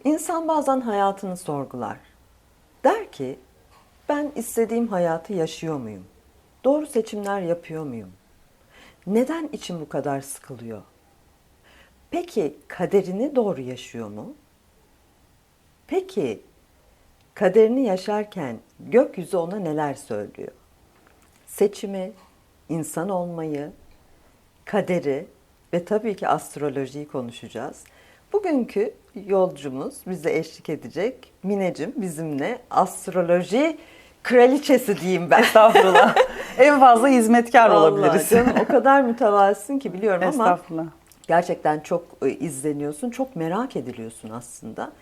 İnsan bazen hayatını sorgular. Der ki, ben istediğim hayatı yaşıyor muyum? Doğru seçimler yapıyor muyum? Neden içim bu kadar sıkılıyor? Peki kaderini doğru yaşıyor mu? Peki kaderini yaşarken gökyüzü ona neler söylüyor? Seçimi, insan olmayı, kaderi ve tabii ki astrolojiyi konuşacağız. Bugünkü yolcumuz bize eşlik edecek. Mineciğim bizimle, astroloji kraliçesi diyeyim ben. Estağfurullah. En fazla hizmetkar olabiliriz. Vallahi canım o kadar mütevazısın ki biliyorum ama Estağfurullah. gerçekten çok izleniyorsun, çok merak ediliyorsun aslında.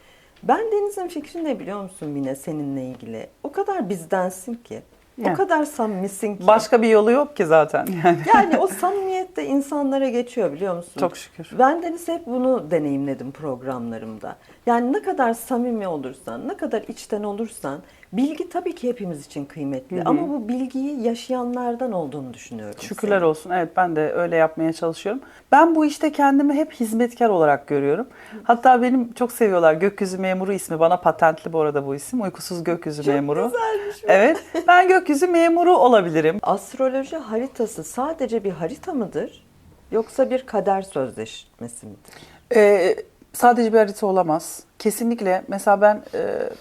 Ben Deniz'in fikri ne biliyor musun Mine seninle ilgili? O kadar bizdensin ki, o Yani. kadar samimisin ki. Başka bir yolu yok ki zaten. Yani o samimiyet de insanlara geçiyor biliyor musun? Çok şükür. Ben Deniz hep bunu deneyimledim programlarımda. Yani ne kadar samimi olursan, ne kadar içten olursan bilgi tabii ki hepimiz için kıymetli. Ama bu bilgiyi yaşayanlardan olduğunu düşünüyorum. Şükürler senin. olsun. Evet, ben de öyle yapmaya çalışıyorum. Ben bu işte kendimi hep hizmetkar olarak görüyorum. Hatta benim çok seviyorlar. Gökyüzü Memuru ismi. Bana patentli bu arada bu isim. Uykusuz Gökyüzü Memuru. Güzelmiş bu. Evet. Ben gökyüzü memuru olabilirim. Astroloji haritası sadece bir harita mıdır? Yoksa bir kader sözleşmesi midir? Sadece bir harita olamaz. Kesinlikle. Mesela ben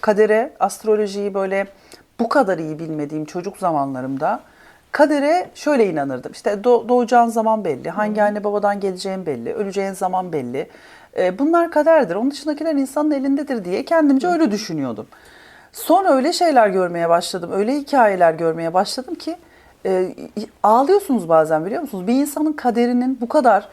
kadere, astrolojiyi böyle bu kadar iyi bilmediğim çocuk zamanlarımda kadere şöyle inanırdım. İşte doğacağın zaman belli, hangi anne babadan geleceğin belli, öleceğin zaman belli. Bunlar kaderdir. Onun dışındakiler insanın elindedir diye kendimce öyle düşünüyordum. Sonra öyle şeyler görmeye başladım, öyle hikayeler görmeye başladım ki ağlıyorsunuz bazen, biliyor musunuz? Bir insanın kaderinin bu kadar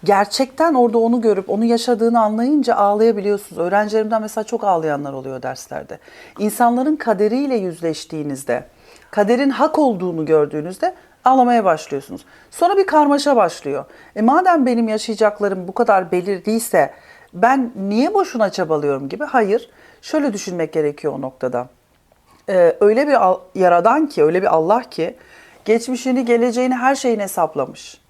gerçekten orada onu görüp onu yaşadığını anlayınca ağlayabiliyorsunuz. Öğrencilerimden mesela çok ağlayanlar oluyor derslerde. İnsanların kaderiyle yüzleştiğinizde, kaderin hak olduğunu gördüğünüzde ağlamaya başlıyorsunuz. Sonra bir karmaşa başlıyor. Madem benim yaşayacaklarım bu kadar belirliyse ben niye boşuna çabalıyorum gibi? Hayır. Şöyle düşünmek gerekiyor o noktada. Öyle bir yaradan ki, öyle bir Allah ki geçmişini, geleceğini, her şeyini hesaplamış.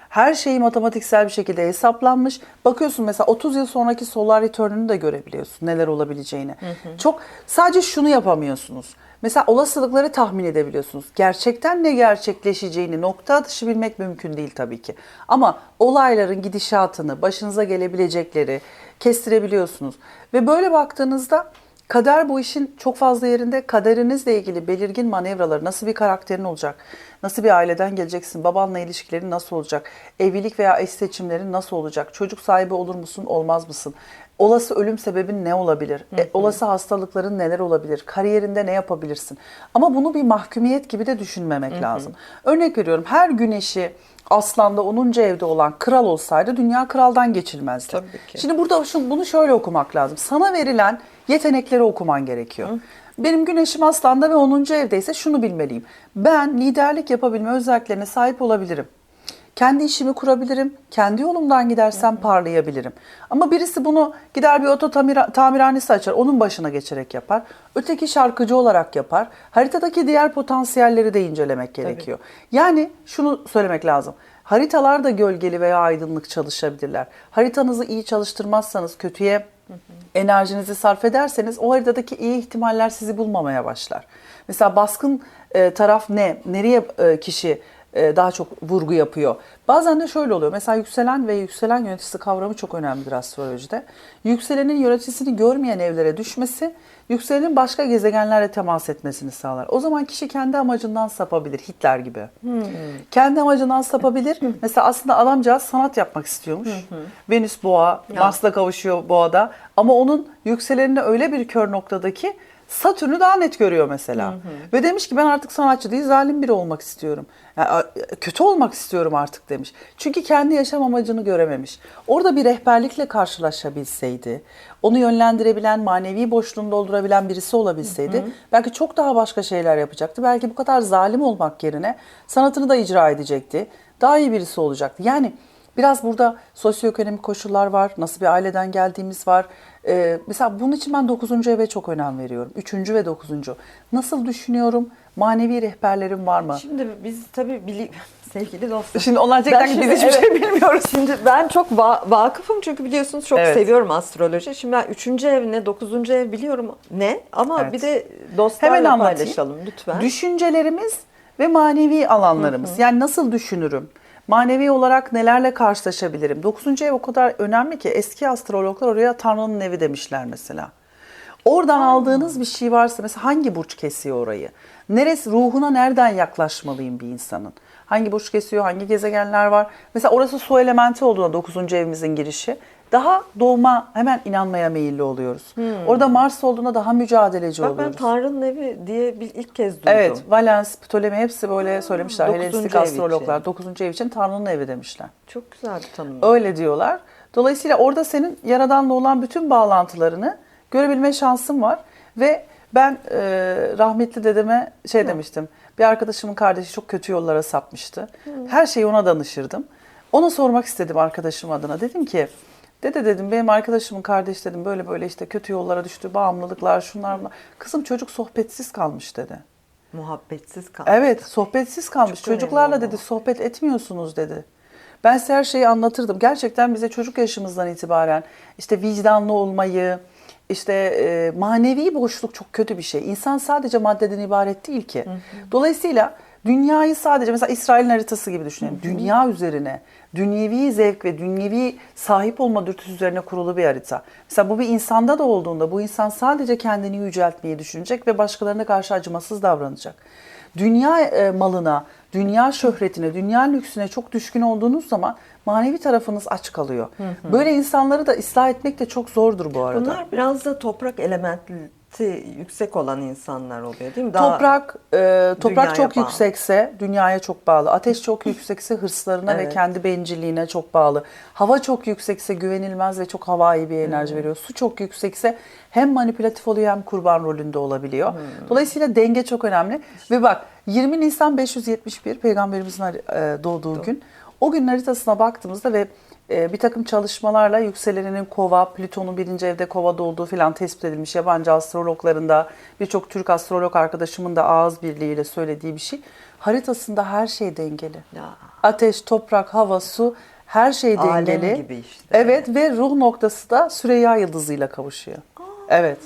Her şeyi matematiksel bir şekilde hesaplanmış. Bakıyorsun mesela 30 yıl sonraki solar return'ünü de görebiliyorsun. Neler olabileceğini. Çok sadece şunu yapamıyorsunuz. Mesela olasılıkları tahmin edebiliyorsunuz. Gerçekten ne gerçekleşeceğini nokta atışı bilmek mümkün değil tabii ki. Ama olayların gidişatını, başınıza gelebilecekleri kestirebiliyorsunuz. Ve böyle baktığınızda kader bu işin çok fazla yerinde. Kaderinizle ilgili belirgin manevraları, nasıl bir karakterin olacak, nasıl bir aileden geleceksin, babanla ilişkilerin nasıl olacak, evlilik veya eş seçimlerin nasıl olacak, çocuk sahibi olur musun, olmaz mısın, olası ölüm sebebin ne olabilir, olası hastalıkların neler olabilir, kariyerinde ne yapabilirsin. Ama bunu bir mahkumiyet gibi de düşünmemek lazım. Örnek veriyorum, her güneşi Aslan'da 10. evde olan kral olsaydı dünya kraldan geçilmezdi. Tabii ki. Şimdi burada bunu şöyle okumak lazım. Sana verilen yetenekleri okuman gerekiyor. Benim güneşim Aslan'da ve 10. evdeyse şunu bilmeliyim. Ben liderlik yapabilme özelliklerine sahip olabilirim. Kendi işimi kurabilirim, kendi yolumdan gidersem parlayabilirim. Ama birisi bunu gider bir oto tamirhanesi açar, onun başına geçerek yapar. Öteki şarkıcı olarak yapar. Haritadaki diğer potansiyelleri de incelemek gerekiyor. Yani şunu söylemek lazım. Haritalar da gölgeli veya aydınlık çalışabilirler. Haritanızı iyi çalıştırmazsanız, kötüye enerjinizi sarf ederseniz o haritadaki iyi ihtimaller sizi bulmamaya başlar. Mesela baskın taraf ne? Nereye kişi daha çok vurgu yapıyor? Bazen de şöyle oluyor. Mesela yükselen ve yükselen yöneticisi kavramı çok önemlidir astrolojide. Yükselenin yöneticisini görmeyen evlere düşmesi, yükselenin başka gezegenlerle temas etmesini sağlar. O zaman kişi kendi amacından sapabilir. Hitler gibi. Kendi amacından sapabilir. Mesela aslında adamcağız sanat yapmak istiyormuş. Venüs boğa, Mars'la kavuşuyor boğada. Ama onun yükselenine öyle bir kör noktadaki Satürn'ü daha net görüyor mesela. Ve demiş ki ben artık sanatçı değil, zalim biri olmak istiyorum. Yani, kötü olmak istiyorum artık demiş. Çünkü kendi yaşam amacını görememiş. Orada bir rehberlikle karşılaşabilseydi, onu yönlendirebilen, manevi boşluğunu doldurabilen birisi olabilseydi belki çok daha başka şeyler yapacaktı. Belki bu kadar zalim olmak yerine sanatını da icra edecekti. Daha iyi birisi olacaktı. Yani biraz burada sosyoekonomik koşullar var, nasıl bir aileden geldiğimiz var. Mesela bunun için ben 9. eve çok önem veriyorum. 3. ve 9. Nasıl düşünüyorum? Manevi rehberlerim var mı? Şimdi biz tabii Sevgili dostlar. Şimdi onlar diyecekler ki biz hiçbir şey bilmiyoruz. Şimdi ben çok vakıfım çünkü biliyorsunuz çok Evet. seviyorum astroloji. Şimdi ben 3. ev ne, 9. ev biliyorum ne ama Evet. bir de dostlarla Hemen anlatayım. paylaşalım lütfen. Düşüncelerimiz ve manevi alanlarımız. Yani nasıl düşünürüm? Manevi olarak nelerle karşılaşabilirim? 9. ev o kadar önemli ki eski astrologlar oraya Tanrı'nın evi demişler mesela. Oradan aldığınız bir şey varsa mesela hangi burç kesiyor orayı? Neresi, ruhuna nereden yaklaşmalıyım bir insanın? Hangi burç kesiyor, hangi gezegenler var? Mesela orası su elementi olduğunda 9. evimizin girişi. Daha doğuma hemen inanmaya meyilli oluyoruz. Orada Mars olduğunda daha mücadeleci Bak ben oluyoruz. Tanrı'nın evi diye bir ilk kez duydum. Evet, Valens, Ptolemy hepsi böyle söylemişler. 9. Helenistik ev astrologlar için. 9. ev için Tanrı'nın evi demişler. Çok güzel bir tanım. Öyle diyorlar. Dolayısıyla orada senin Yaradan'la olan bütün bağlantılarını görebilme şansın var. Ve ben rahmetli dedeme demiştim. Bir arkadaşımın kardeşi çok kötü yollara sapmıştı. Her şeyi ona danışırdım. Ona sormak istedim arkadaşım adına. Dedim ki, dede dedim benim arkadaşımın kardeşi dedim böyle böyle işte kötü yollara düştü, bağımlılıklar şunlar bunlar. Kızım çocuk sohbetsiz kalmış dedi. Muhabbetsiz kalmış. Evet, sohbetsiz kalmış. Çok önemli Çocuklarla o. dedi sohbet etmiyorsunuz dedi. Ben size her şeyi anlatırdım. Gerçekten bize çocuk yaşımızdan itibaren işte vicdanlı olmayı, işte manevi boşluk çok kötü bir şey. İnsan sadece maddeden ibaret değil ki. Dolayısıyla dünyayı sadece mesela İsrail'in haritası gibi düşünelim. Dünya üzerine, dünyevi zevk ve dünyevi sahip olma dürtüsü üzerine kurulu bir harita. Mesela bu bir insanda da olduğunda bu insan sadece kendini yüceltmeyi düşünecek ve başkalarına karşı acımasız davranacak. Dünya malına, dünya şöhretine, dünya lüksüne çok düşkün olduğunuz zaman manevi tarafınız aç kalıyor. Böyle insanları da ıslah etmek de çok zordur bu arada. Bunlar biraz da toprak elementi yüksek olan insanlar oluyor değil mi? Toprak çok bağlı. yüksekse dünyaya çok bağlı. Ateş çok yüksekse hırslarına ve Evet. kendi bencilliğine çok bağlı. Hava çok yüksekse güvenilmez ve çok havai bir enerji veriyor. Su çok yüksekse hem manipülatif oluyor hem kurban rolünde olabiliyor. Dolayısıyla denge çok önemli. Ve bak 20 Nisan 571 Peygamberimizin doğduğu gün. O gün haritasına baktığımızda ve bir takım çalışmalarla yükseleninin Kova, Plüton'un 1. evde Kova'da olduğu filan tespit edilmiş. Yabancı astrologların da birçok Türk astrolog arkadaşımın da ağız birliğiyle söylediği bir şey. Haritasında her şey dengeli. Ya. Ateş, toprak, hava, su her şey Alem dengeli. gibi işte. Evet ve ruh noktası da Süreyya yıldızıyla kavuşuyor. Evet.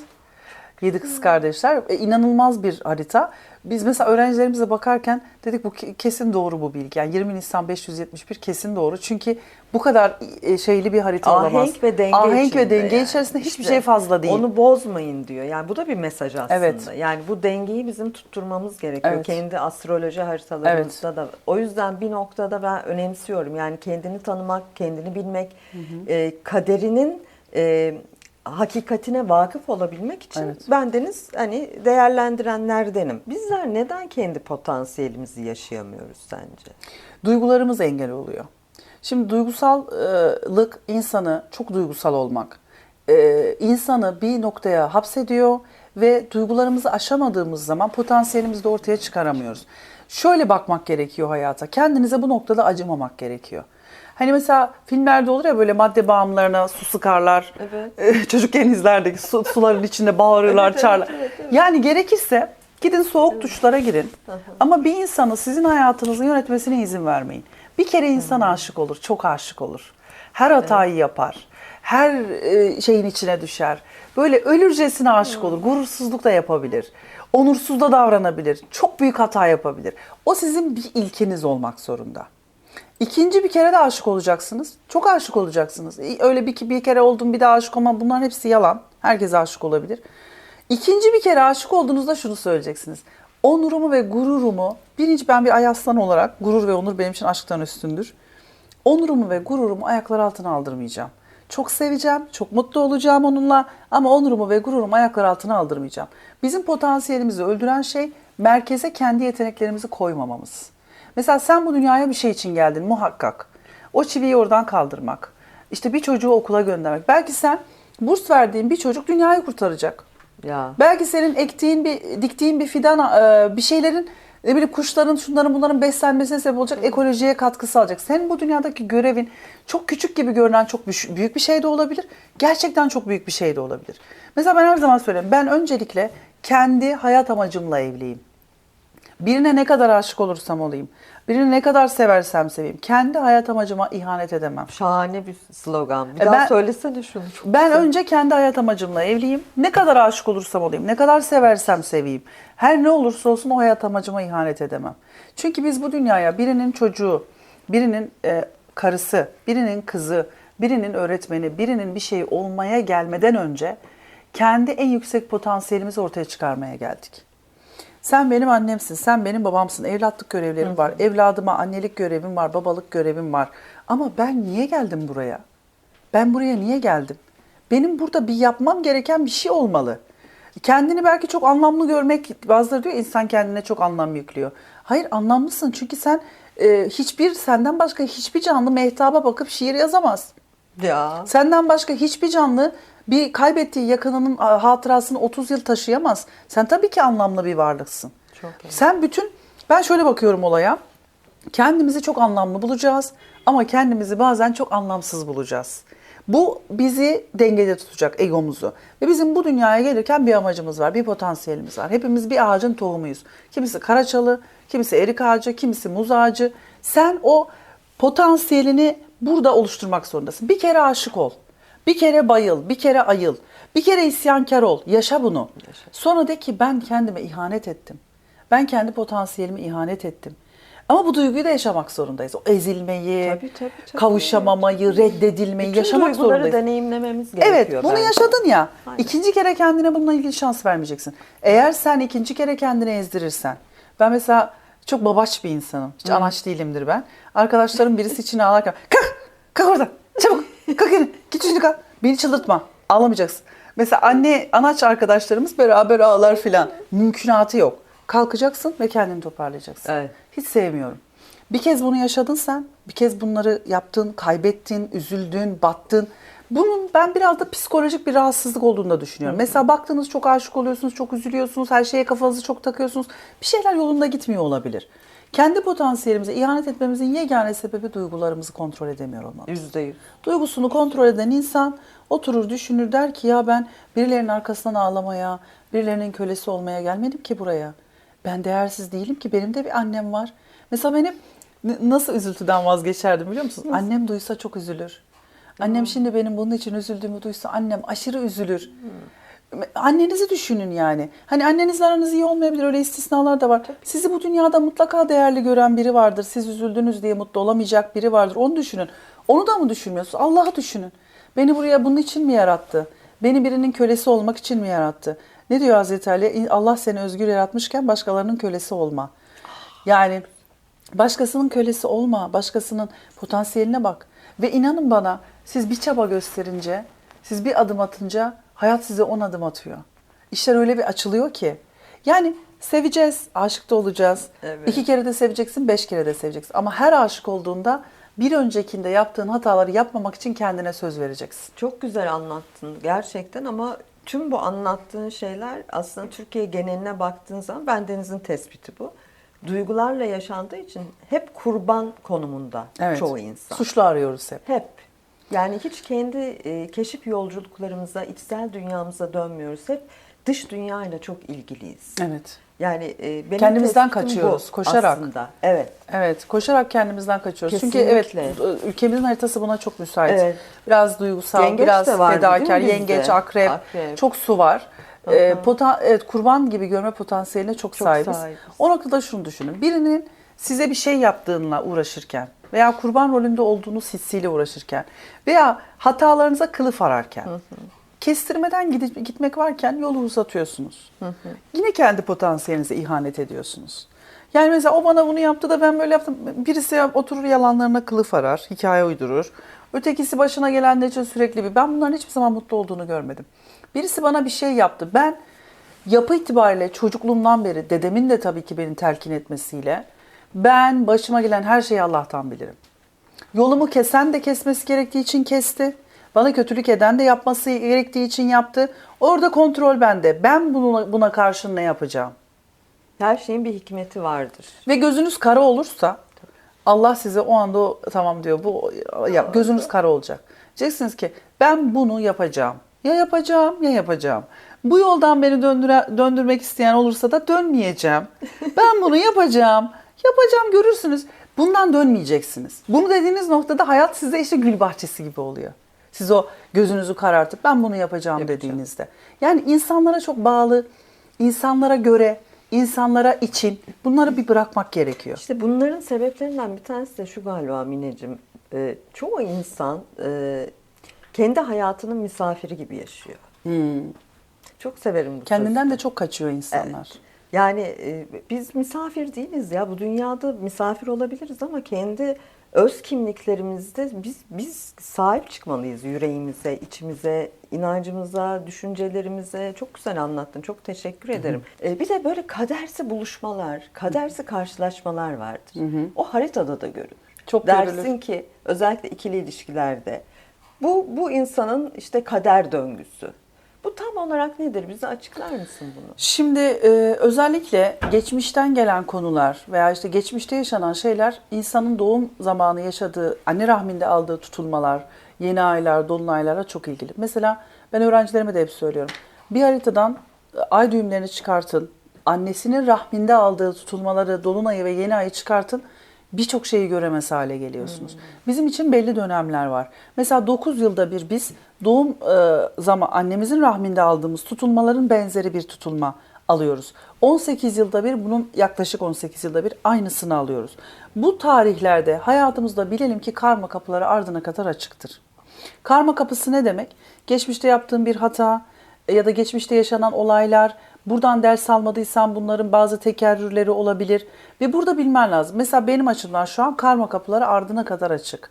7 kız kardeşler. İnanılmaz bir harita. Biz mesela öğrencilerimize bakarken dedik bu kesin doğru bu bilgi. Yani 20 Nisan 571 kesin doğru. Çünkü bu kadar şeyli bir harita olamaz. Ahenk ve denge Ahenk ve denge yani. içerisinde hiçbir İşte şey fazla değil. Onu bozmayın diyor. Yani bu da bir mesaj aslında. Evet. Yani bu dengeyi bizim tutturmamız gerekiyor. Evet. Kendi astroloji haritalarımızda da. O yüzden bir noktada ben önemsiyorum. Yani kendini tanımak, kendini bilmek, kaderinin hakikatine vakıf olabilmek için Evet. bendeniz hani değerlendirenlerdenim. Bizler neden kendi potansiyelimizi yaşayamıyoruz sence? Duygularımız engel oluyor. Şimdi duygusallık insanı, çok duygusal olmak, insanı bir noktaya hapsediyor ve duygularımızı aşamadığımız zaman potansiyelimizi de ortaya çıkaramıyoruz. Şöyle bakmak gerekiyor hayata. Kendinize bu noktada acımamak gerekiyor. Hani mesela filmlerde olur ya böyle madde bağımlılarına su sıkarlar. Evet. Çocukken izlerdik suların içinde bağırırlar, Evet, çağırırlar. evet. Yani gerekirse gidin soğuk duşlara girin. Ama bir insanı sizin hayatınızı yönetmesine izin vermeyin. Bir kere insan aşık olur, çok aşık olur. Her hatayı yapar. Her şeyin içine düşer. Böyle ölürcesine aşık olur. Gurursuzluk da yapabilir. Onursuz da davranabilir. Çok büyük hata yapabilir. O sizin bir ilkeniz olmak zorunda. İkinci bir kere de aşık olacaksınız. Çok aşık olacaksınız. Öyle bir kere oldum bir daha aşık olmam bunların hepsi yalan. Herkes aşık olabilir. İkinci bir kere aşık olduğunuzda şunu söyleyeceksiniz. Onurumu ve gururumu, birinci ben bir ay aslan olarak gurur ve onur benim için aşktan üstündür. Onurumu ve gururumu ayaklar altına aldırmayacağım. Çok seveceğim, çok mutlu olacağım onunla ama onurumu ve gururumu ayaklar altına aldırmayacağım. Bizim potansiyelimizi öldüren şey merkeze kendi yeteneklerimizi koymamamız. Mesela sen bu dünyaya bir şey için geldin muhakkak. O çiviyi oradan kaldırmak. İşte bir çocuğu okula göndermek. Belki sen burs verdiğin bir çocuk dünyayı kurtaracak. Ya. Belki senin diktiğin bir fidan bir şeylerin ne bileyim kuşların şunların bunların beslenmesine sebep olacak, ekolojiye katkı sağlayacak. Senin bu dünyadaki görevin çok küçük gibi görünen çok büyük bir şey de olabilir. Gerçekten çok büyük bir şey de olabilir. Mesela ben her zaman söylüyorum. Ben öncelikle kendi hayat amacımla evliyim. Birine ne kadar aşık olursam olayım, birini ne kadar seversem seveyim, kendi hayat amacıma ihanet edemem. Şahane bir slogan. Bir daha söylesene şunu. Çok Ben güzel. önce kendi hayat amacımla evliyim. Ne kadar aşık olursam olayım, ne kadar seversem seveyim. Her ne olursa olsun o hayat amacıma ihanet edemem. Çünkü biz bu dünyaya birinin çocuğu, birinin karısı, birinin kızı, birinin öğretmeni, birinin bir şey olmaya gelmeden önce kendi en yüksek potansiyelimizi ortaya çıkarmaya geldik. Sen benim annemsin, sen benim babamsın, evlatlık görevlerim var, evladıma annelik görevim var, babalık görevim var. Ama ben niye geldim buraya? Ben buraya niye geldim? Benim burada bir yapmam gereken bir şey olmalı. Kendini belki çok anlamlı görmek, bazıları diyor insan kendine çok anlam yüklüyor. Hayır, anlamlısın çünkü sen senden başka hiçbir canlı mehtaba bakıp şiir yazamaz. Ya. Senden başka hiçbir canlı bir kaybettiği yakınının hatırasını 30 yıl taşıyamaz. Sen tabii ki anlamlı bir varlıksın. Çok iyi. Ben şöyle bakıyorum olaya. Kendimizi çok anlamlı bulacağız ama kendimizi bazen çok anlamsız bulacağız. Bu bizi dengede tutacak, egomuzu. Ve bizim bu dünyaya gelirken bir amacımız var, bir potansiyelimiz var. Hepimiz bir ağacın tohumuyuz. Kimisi karaçalı, kimisi erik ağacı, kimisi muz ağacı. Sen o potansiyelini burada oluşturmak zorundasın. Bir kere aşık ol, bir kere bayıl, bir kere ayıl, bir kere isyankar ol. Yaşa bunu. Sonra de ki ben kendime ihanet ettim. Ben kendi potansiyelime ihanet ettim. Ama bu duyguyu da yaşamak zorundayız. O ezilmeyi, Tabii. kavuşamamayı, reddedilmeyi Bütün yaşamak duyguları zorundayız. deneyimlememiz gerekiyor. Evet, bunu bence. yaşadın ya. Aynen. İkinci kere kendine bununla ilgili şans vermeyeceksin. Eğer sen ikinci kere kendini ezdirirsen. Ben mesela çok babaç bir insanım. Hiç anaç değilimdir ben. Arkadaşlarım birisi için ağlarken kalk oradan çabuk kalk yine git şimdi kalk. Beni çıldırtma, ağlamayacaksın. Mesela anaç arkadaşlarımız beraber ağlar filan. Mümkünatı yok. Kalkacaksın ve kendini toparlayacaksın. Evet. Hiç sevmiyorum. Bir kez bunu yaşadın sen, bir kez bunları yaptın, kaybettin, üzüldün, battın. Bunun ben biraz da psikolojik bir rahatsızlık olduğunu da düşünüyorum. Mesela baktınız çok aşık oluyorsunuz, çok üzülüyorsunuz, her şeye kafanızı çok takıyorsunuz. Bir şeyler yolunda gitmiyor olabilir. Kendi potansiyelimize ihanet etmemizin yegane sebebi duygularımızı kontrol edemiyor olmamız. %100. Duygusunu kontrol eden insan oturur düşünür der ki ya ben birilerinin arkasından ağlamaya, birilerinin kölesi olmaya gelmedim ki buraya. Ben değersiz değilim ki, benim de bir annem var. Mesela ben hep nasıl üzüntüden vazgeçerdim biliyor musun? Annem duysa çok üzülür. Annem şimdi benim bunun için üzüldüğümü duysa annem aşırı üzülür. Annenizi düşünün yani. Hani annenizle aranız iyi olmayabilir, öyle istisnalar da var. Sizi bu dünyada mutlaka değerli gören biri vardır. Siz üzüldünüz diye mutlu olamayacak biri vardır. Onu düşünün. Onu da mı düşünmüyorsunuz? Allah'ı düşünün. Beni buraya bunun için mi yarattı? Beni birinin kölesi olmak için mi yarattı? Ne diyor Hazreti Ali? Allah seni özgür yaratmışken başkalarının kölesi olma. Yani başkasının kölesi olma, başkasının potansiyeline bak. Ve inanın bana, siz bir çaba gösterince, siz bir adım atınca hayat size 10 adım atıyor. İşler öyle bir açılıyor ki. Yani seveceğiz, aşık da olacağız. Evet. 2 kere de seveceksin, 5 kere de seveceksin. Ama her aşık olduğunda bir öncekinde yaptığın hataları yapmamak için kendine söz vereceksin. Çok güzel anlattın gerçekten ama tüm bu anlattığın şeyler aslında Türkiye geneline baktığın zaman bendenizin tespiti bu. Duygularla yaşandığı için hep kurban konumunda çoğu insan. Suçlu arıyoruz hep. Hep. Yani hiç kendi keşif yolculuklarımıza, içsel dünyamıza dönmüyoruz. Hep dış dünyayla çok ilgiliyiz. Evet. Yani benim Kendimizden tespitim kaçıyoruz, bu koşarak. aslında. Evet. Evet, koşarak kendimizden kaçıyoruz. Kesinlikle. Çünkü evet, ülkemizin haritası buna çok müsait. Evet. Biraz duygusal, Yengeç biraz de var, fedakar, değil mi bizde? yengeç, akrep, çok su var. Evet, kurban gibi görme potansiyeline çok sahibiz. O noktada şunu düşünün. Birinin size bir şey yaptığınla uğraşırken veya kurban rolünde olduğunuz hissiyle uğraşırken veya hatalarınıza kılıf ararken, kestirmeden gitmek varken yolu uzatıyorsunuz. Yine kendi potansiyelinize ihanet ediyorsunuz. Yani mesela o bana bunu yaptı da ben böyle yaptım. Birisi oturur yalanlarına kılıf arar, hikaye uydurur. Ötekisi başına gelenler için sürekli ben bunların hiçbir zaman mutlu olduğunu görmedim. Birisi bana bir şey yaptı. Ben yapı itibariyle çocukluğumdan beri, dedemin de tabii ki beni telkin etmesiyle, ben başıma gelen her şeyi Allah'tan bilirim. Yolumu kesen de kesmesi gerektiği için kesti. Bana kötülük eden de yapması gerektiği için yaptı. Orada kontrol bende. Ben buna karşın ne yapacağım? Her şeyin bir hikmeti vardır. Ve gözünüz kara olursa Allah size o anda tamam diyor. Gözünüz kara olacak. Diyeceksiniz ki ben bunu yapacağım. Ya yapacağım ya yapacağım. Bu yoldan beni döndürmek isteyen olursa da dönmeyeceğim. Ben bunu yapacağım. Yapacağım, görürsünüz. Bundan dönmeyeceksiniz. Bunu dediğiniz noktada hayat size işte gül bahçesi gibi oluyor. Siz o gözünüzü karartıp ben bunu yapacağım dediğinizde. Yani insanlara çok bağlı, insanlara göre, insanlara için bunları bir bırakmak gerekiyor. İşte bunların sebeplerinden bir tanesi de şu galiba Mineciğim. Çoğu insan kendi hayatının misafiri gibi yaşıyor. Çok severim bu Kendinden sözü. de çok kaçıyor insanlar. Evet. Yani biz misafir değiliz ya. Bu dünyada misafir olabiliriz ama kendi öz kimliklerimizde biz sahip çıkmalıyız yüreğimize, içimize, inancımıza, düşüncelerimize. Çok güzel anlattın. Çok teşekkür ederim. Bir de böyle kadersi buluşmalar, kadersi karşılaşmalar vardır. O haritada da görülür. Çok Dersin görülür. ki özellikle ikili ilişkilerde bu insanın işte kader döngüsü. Bu tam olarak nedir? Bize açıklar mısın bunu? Şimdi özellikle geçmişten gelen konular veya işte geçmişte yaşanan şeyler insanın doğum zamanı yaşadığı, anne rahminde aldığı tutulmalar, yeni aylar, dolunaylara çok ilgili. Mesela ben öğrencilerime de hep söylüyorum. Bir haritadan ay düğümlerini çıkartın, annesinin rahminde aldığı tutulmaları, dolunayı ve yeni ayı çıkartın. Birçok şeyi göremez hale geliyorsunuz. Bizim için belli dönemler var. Mesela 9 yılda bir biz doğum zaman annemizin rahminde aldığımız tutulmaların benzeri bir tutulma alıyoruz. 18 yılda bir, bunun yaklaşık 18 yılda bir aynısını alıyoruz. Bu tarihlerde hayatımızda bilelim ki karma kapıları ardına kadar açıktır. Karma kapısı ne demek? Geçmişte yaptığım bir hata ya da geçmişte yaşanan olaylar, buradan ders almadıysan bunların bazı tekerrürleri olabilir. Ve burada bilmen lazım. Mesela benim açımdan şu an karma kapıları ardına kadar açık.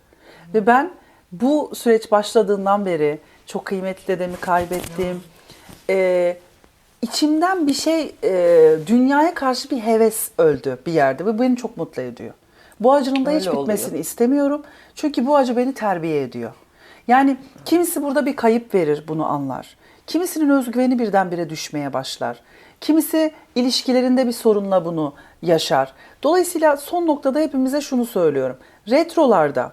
Ve ben bu süreç başladığından beri çok kıymetli dedemi kaybettim. İçimden bir şey, dünyaya karşı bir heves öldü bir yerde ve beni çok mutlu ediyor. Bu acının da hiç Öyle bitmesini oluyor. istemiyorum. Çünkü bu acı beni terbiye ediyor. Yani kimisi burada bir kayıp verir, bunu anlar. Kimisinin özgüveni birdenbire düşmeye başlar. Kimisi ilişkilerinde bir sorunla bunu yaşar. Dolayısıyla son noktada hepimize şunu söylüyorum. Retrolarda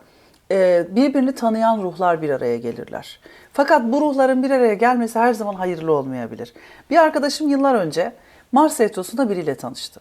birbirini tanıyan ruhlar bir araya gelirler. Fakat bu ruhların bir araya gelmesi her zaman hayırlı olmayabilir. Bir arkadaşım yıllar önce Mars retrosunda biriyle tanıştı.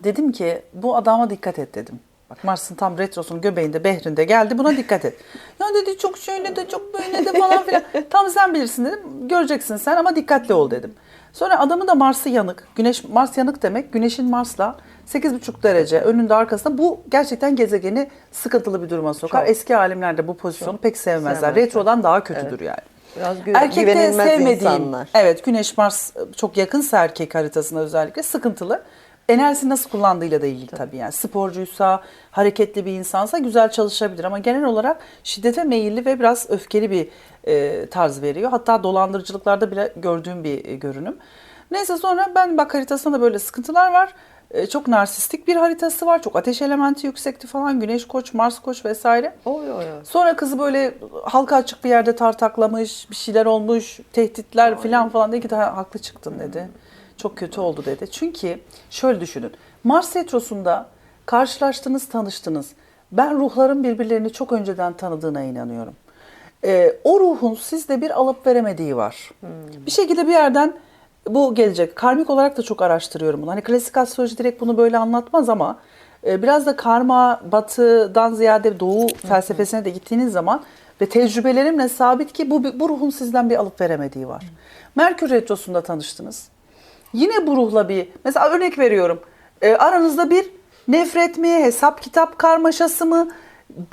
Dedim ki bu adama dikkat et dedim. Bak Mars'ın tam retrosunun göbeğinde, behrinde geldi, buna dikkat et. Ya dedi çok şöyle de çok böyle de falan filan. Tam sen bilirsin dedim. Göreceksin sen ama dikkatli ol dedim. Sonra adamın da Mars'ı yanık. Mars yanık demek Güneş'in Mars'la 8,5 derece önünde arkasında, bu gerçekten gezegeni sıkıntılı bir duruma sokar. Çok. Eski alimler de bu pozisyonu pek sevmezler. Sevmezler. Retrodan daha kötüdür yani. Biraz Erkekte güvenilmez sevmediğim, insanlar. evet Güneş Mars çok yakınsa erkek haritasında özellikle sıkıntılı. Enerjisini nasıl kullandığıyla da ilgili tabii yani. Sporcuysa, hareketli bir insansa güzel çalışabilir ama genel olarak şiddete meyilli ve biraz öfkeli bir tarz veriyor. Hatta dolandırıcılıklarda bile gördüğüm bir görünüm. Neyse sonra ben bak haritasında da böyle sıkıntılar var. Çok narsistik bir haritası var. Çok ateş elementi yüksekti falan. Güneş Koç, Mars Koç vesaire. Oy oy oy. Sonra kızı böyle halka açık bir yerde tartaklamış, bir şeyler olmuş, tehditler falan dedi ki daha haklı çıktın dedi. Çok kötü oldu dedi. Çünkü şöyle düşünün. Mars retrosunda karşılaştınız, tanıştınız. Ben ruhların birbirlerini çok önceden tanıdığına inanıyorum. O ruhun sizde bir alıp veremediği var. Bir şekilde bir yerden bu gelecek. Karmik olarak da çok araştırıyorum bunu. Hani klasik astroloji direkt bunu böyle anlatmaz ama biraz da karma, batıdan ziyade doğu felsefesine de gittiğiniz zaman ve tecrübelerimle sabit ki bu ruhun sizden bir alıp veremediği var. Merkür retrosunda tanıştınız. Yine bu ruhla bir, mesela örnek veriyorum, aranızda bir nefret mi, hesap kitap karmaşası mı,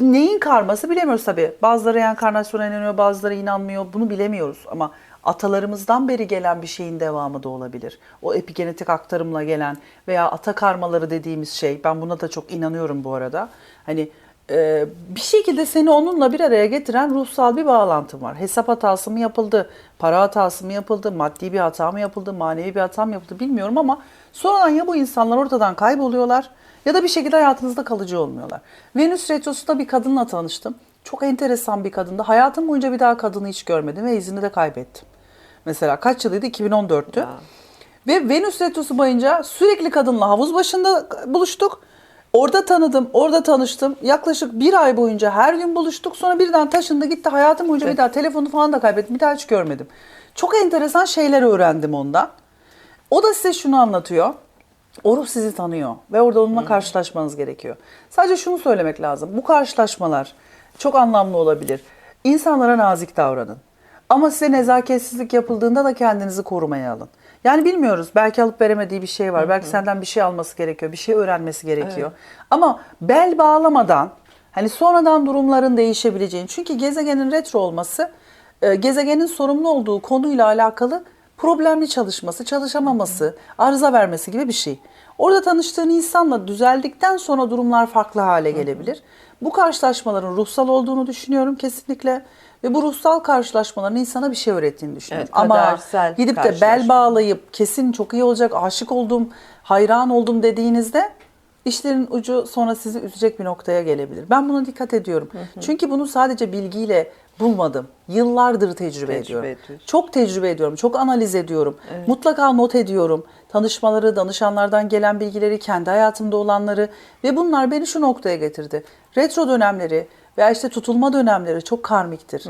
neyin karması bilemiyoruz tabii. Bazıları reenkarnasyona inanıyor, bazıları inanmıyor, bunu bilemiyoruz ama atalarımızdan beri gelen bir şeyin devamı da olabilir. O epigenetik aktarımla gelen veya ata karmaları dediğimiz şey, ben buna da çok inanıyorum bu arada. Hani bir şekilde seni onunla bir araya getiren ruhsal bir bağlantın var. Hesap hatası mı yapıldı, para hatası mı yapıldı, maddi bir hata mı yapıldı, manevi bir hata mı yapıldı bilmiyorum ama sonradan ya bu insanlar ortadan kayboluyorlar ya da bir şekilde hayatınızda kalıcı olmuyorlar. Venüs retrosunda bir kadınla tanıştım. Çok enteresan bir kadındı. Hayatım boyunca bir daha kadını hiç görmedim ve izini de kaybettim. Mesela kaç yılıydı? 2014'tü. Ve Venüs retrosu boyunca sürekli kadınla havuz başında buluştuk. Orada tanıdım, orada tanıştım. Yaklaşık bir ay boyunca her gün buluştuk. Sonra birden taşındı gitti. Hayatım boyunca bir daha telefonu falan da kaybettim. Bir daha hiç görmedim. Çok enteresan şeyler öğrendim ondan. O da size şunu anlatıyor. O ruh sizi tanıyor ve orada onunla karşılaşmanız gerekiyor. Sadece şunu söylemek lazım. Bu karşılaşmalar çok anlamlı olabilir. İnsanlara nazik davranın. Ama size nezaketsizlik yapıldığında da kendinizi korumaya alın. Yani bilmiyoruz. Belki alıp veremediği bir şey var. Belki senden bir şey alması gerekiyor. Bir şey öğrenmesi gerekiyor. Ama bel bağlamadan hani sonradan durumların değişebileceğini. Çünkü gezegenin retro olması gezegenin sorumlu olduğu konuyla alakalı problemli çalışması, çalışamaması, arıza vermesi gibi bir şey. Orada tanıştığın insanla düzeldikten sonra durumlar farklı hale gelebilir. Bu karşılaşmaların ruhsal olduğunu düşünüyorum kesinlikle. Ve bu ruhsal karşılaşmaların insana bir şey öğrettiğini düşünüyorum. Evet, Ama kadersel gidip de bel karşılaşma. bağlayıp kesin çok iyi olacak, aşık oldum, hayran oldum dediğinizde işlerin ucu sonra sizi üzecek bir noktaya gelebilir. Ben buna dikkat ediyorum. Çünkü bunu sadece bilgiyle bulmadım. Yıllardır tecrübe ediyorum. ediyorsun. Çok tecrübe ediyorum, çok analiz ediyorum. Mutlaka not ediyorum. Tanışmaları, danışanlardan gelen bilgileri, kendi hayatımda olanları ve bunlar beni şu noktaya getirdi. Retro dönemleri veya işte tutulma dönemleri çok karmiktir.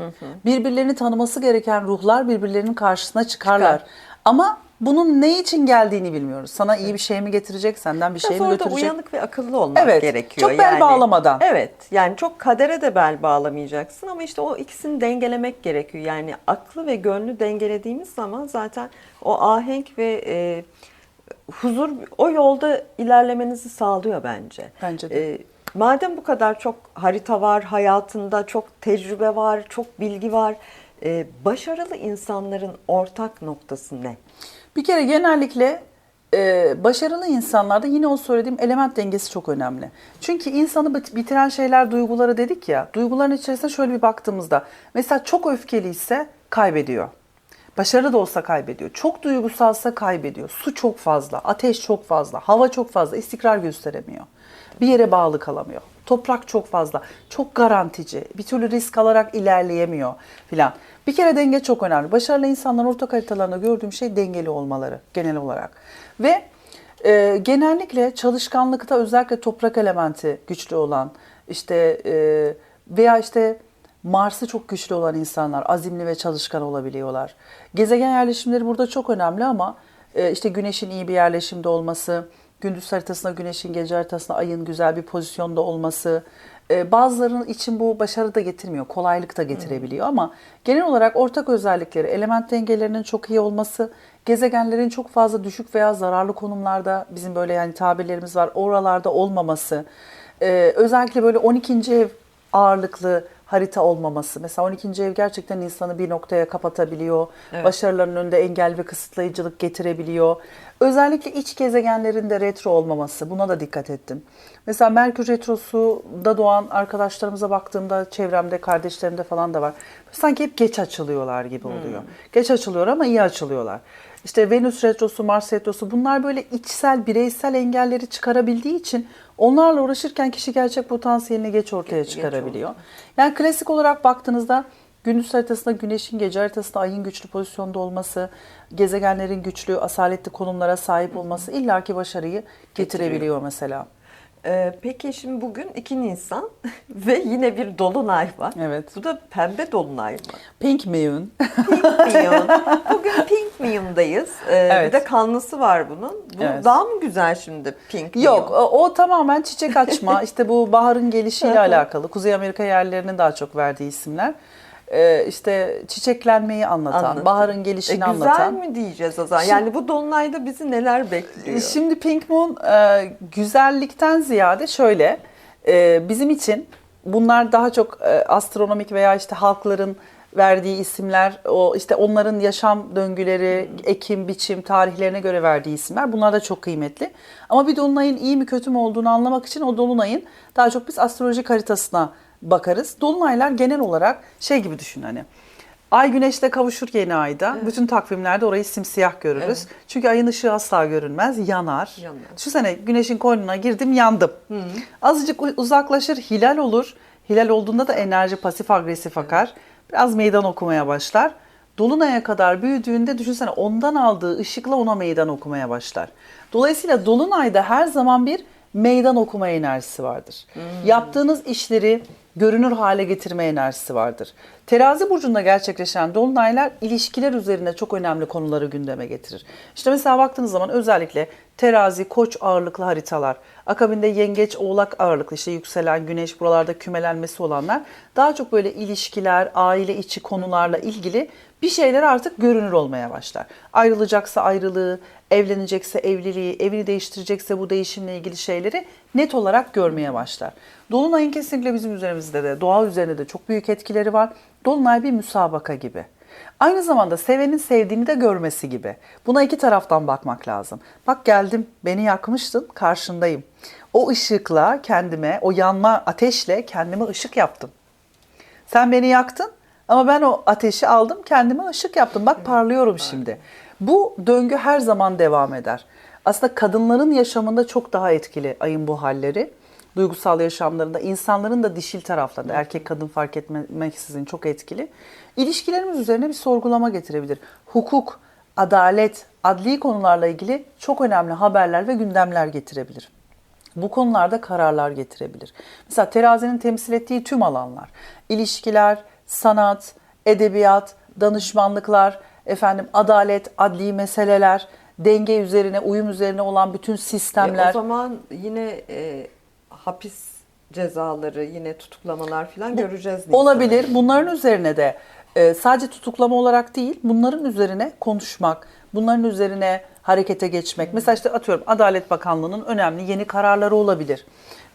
Birbirlerini tanıması gereken ruhlar birbirlerinin karşısına çıkarlar. Çıkar. Ama bunun ne için geldiğini bilmiyoruz. Sana iyi bir şey mi getirecek, senden bir şey mi Orada götürecek? uyanık ve akıllı olmak Evet, gerekiyor. çok bel bağlamadan. Evet, yani çok kadere de bel bağlamayacaksın ama işte o ikisini dengelemek gerekiyor. Yani aklı ve gönlü dengelediğimiz zaman zaten o ahenk ve huzur o yolda ilerlemenizi sağlıyor bence. Bence de. Madem bu kadar çok harita var, hayatında çok tecrübe var, çok bilgi var, başarılı insanların ortak noktası ne? Bir kere genellikle başarılı insanlarda yine o söylediğim element dengesi çok önemli. Çünkü insanı bitiren şeyler duyguları dedik ya. Duyguların içerisine şöyle bir baktığımızda mesela çok öfkeliyse kaybediyor. Başarılı da olsa kaybediyor. Çok duygusalsa kaybediyor. Su çok fazla, ateş çok fazla, hava çok fazla, istikrar gösteremiyor. Bir yere bağlı kalamıyor. Toprak çok fazla, çok garantici, bir türlü risk alarak ilerleyemiyor filan. Bir kere denge çok önemli. Başarılı insanların ortak haritalarında gördüğüm şey dengeli olmaları genel olarak. Ve genellikle çalışkanlıkta özellikle toprak elementi güçlü olan işte veya işte Mars'ı çok güçlü olan insanlar azimli ve çalışkan olabiliyorlar. Gezegen yerleşimleri burada çok önemli ama işte Güneş'in iyi bir yerleşimde olması, gündüz haritasında Güneş'in, gece haritasında Ay'ın güzel bir pozisyonda olması, bazılarının için bu başarı da getirmiyor, kolaylık da getirebiliyor ama genel olarak ortak özellikleri, element dengelerinin çok iyi olması, gezegenlerin çok fazla düşük veya zararlı konumlarda, bizim böyle yani tabirlerimiz var, oralarda olmaması, özellikle böyle 12. ev ağırlıklı harita olmaması. Mesela 12. ev gerçekten insanı bir noktaya kapatabiliyor. Evet. Başarıların önünde engel ve kısıtlayıcılık getirebiliyor. Özellikle iç gezegenlerin de retro olmaması. Buna da dikkat ettim. Mesela Merkür retrosu'da doğan arkadaşlarımıza baktığımda çevremde, kardeşlerimde falan da var. Sanki hep geç açılıyorlar gibi oluyor. Geç açılıyor ama iyi açılıyorlar. İşte Venüs retrosu, Mars retrosu bunlar böyle içsel, bireysel engelleri çıkarabildiği için onlarla uğraşırken kişi gerçek potansiyelini geç ortaya çıkarabiliyor. Yani klasik olarak baktığınızda gündüz haritasında Güneş'in, gece haritasında Ay'ın güçlü pozisyonda olması, gezegenlerin güçlü, asaletli konumlara sahip olması illaki başarıyı getirebiliyor mesela. Peki şimdi bugün 2 Nisan ve yine bir dolunay var. Evet. Bu da pembe dolunay mı? Pink Moon. Pink Moon. Bugün Pink Moon'dayız. Evet. Bir de kanlısı var bunun. Bu Evet. daha mı güzel şimdi Pink Moon? Yok, o tamamen çiçek açma, işte bu baharın gelişiyle alakalı. Kuzey Amerika yerlerinin daha çok verdiği isimler. İşte çiçeklenmeyi anlatan, baharın gelişini anlatan. Güzel mi diyeceğiz o zaman? Yani bu dolunayda bizi neler bekliyor? Şimdi Pink Moon güzellikten ziyade şöyle, bizim için bunlar daha çok astronomik veya işte halkların verdiği isimler, o işte onların yaşam döngüleri, ekim, biçim, tarihlerine göre verdiği isimler. Bunlar da çok kıymetli. Ama bir dolunayın iyi mi kötü mü olduğunu anlamak için o dolunayın daha çok biz astrolojik haritasına bakarız. Dolunaylar genel olarak şey gibi düşün hani. Ay güneşle kavuşur yeni ayda. Evet. Bütün takvimlerde orayı simsiyah görürüz. Evet. Çünkü ayın ışığı asla görünmez, yanar. Düşünsene güneşin koynuna girdim, yandım. Azıcık uzaklaşır, hilal olur. Hilal olduğunda da enerji pasif agresif akar. Biraz meydan okumaya başlar. Dolunay'a kadar büyüdüğünde düşünsene ondan aldığı ışıkla ona meydan okumaya başlar. Dolayısıyla dolunayda her zaman bir meydan okuma enerjisi vardır. Yaptığınız işleri görünür hale getirme enerjisi vardır. Terazi burcunda gerçekleşen dolunaylar ilişkiler üzerine çok önemli konuları gündeme getirir. İşte mesela baktığınız zaman özellikle terazi, koç ağırlıklı haritalar, akabinde yengeç, oğlak ağırlıklı işte yükselen, güneş buralarda kümelenmesi olanlar daha çok böyle ilişkiler, aile içi konularla ilgili bir şeyler artık görünür olmaya başlar. Ayrılacaksa ayrılığı, evlenecekse evliliği, evini değiştirecekse bu değişimle ilgili şeyleri net olarak görmeye başlar. Dolunay'ın kesinlikle bizim üzerimizde de, doğa üzerinde de çok büyük etkileri var. Dolunay bir müsabaka gibi. Aynı zamanda sevenin sevdiğini de görmesi gibi. Buna iki taraftan bakmak lazım. Bak geldim, beni yakmıştın, karşındayım. O ışıkla kendime, o yanma ateşle kendime ışık yaptım. Sen beni yaktın ama ben o ateşi aldım, kendime ışık yaptım. Bak parlıyorum şimdi. Bu döngü her zaman devam eder. Aslında kadınların yaşamında çok daha etkili ayın bu halleri. Duygusal yaşamlarında, insanların da dişil taraflarında, erkek kadın fark etmeksizin çok etkili. İlişkilerimiz üzerine bir sorgulama getirebilir. Hukuk, adalet, adli konularla ilgili çok önemli haberler ve gündemler getirebilir. Bu konularda kararlar getirebilir. Mesela terazinin temsil ettiği tüm alanlar, ilişkiler, sanat, edebiyat, danışmanlıklar, adalet, adli meseleler, denge üzerine, uyum üzerine olan bütün sistemler. O zaman yine hapis cezaları, yine tutuklamalar falan göreceğiz. Olabilir. Bunların üzerine de sadece tutuklama olarak değil, bunların üzerine konuşmak, bunların üzerine harekete geçmek. Mesela işte atıyorum Adalet Bakanlığı'nın önemli yeni kararları olabilir.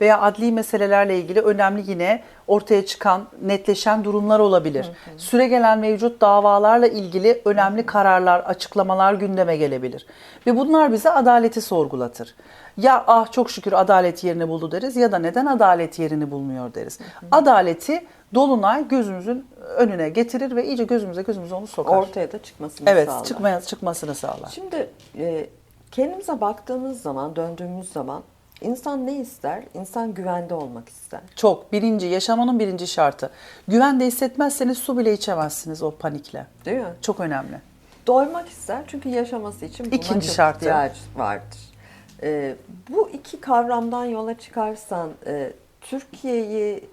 Veya adli meselelerle ilgili önemli yine ortaya çıkan, netleşen durumlar olabilir. Süregelen mevcut davalarla ilgili önemli kararlar, açıklamalar gündeme gelebilir. Ve bunlar bize adaleti sorgulatır. Ya ah çok şükür adalet yerini buldu deriz ya da neden adalet yerini bulmuyor deriz. Adaleti Dolunay gözümüzün önüne getirir ve iyice gözümüze onu sokar. Ortaya da çıkmasını sağlar. Evet, çıkmasını sağlar. Şimdi kendimize baktığımız zaman, döndüğümüz zaman insan ne ister? İnsan güvende olmak ister. Çok. Yaşamanın birinci şartı. Güvende hissetmezseniz su bile içemezsiniz o panikle. Değil mi? Çok önemli. Doymak ister çünkü yaşaması için buna İkinci çok şartı. ihtiyaç vardır. Bu iki kavramdan yola çıkarsan Türkiye'yi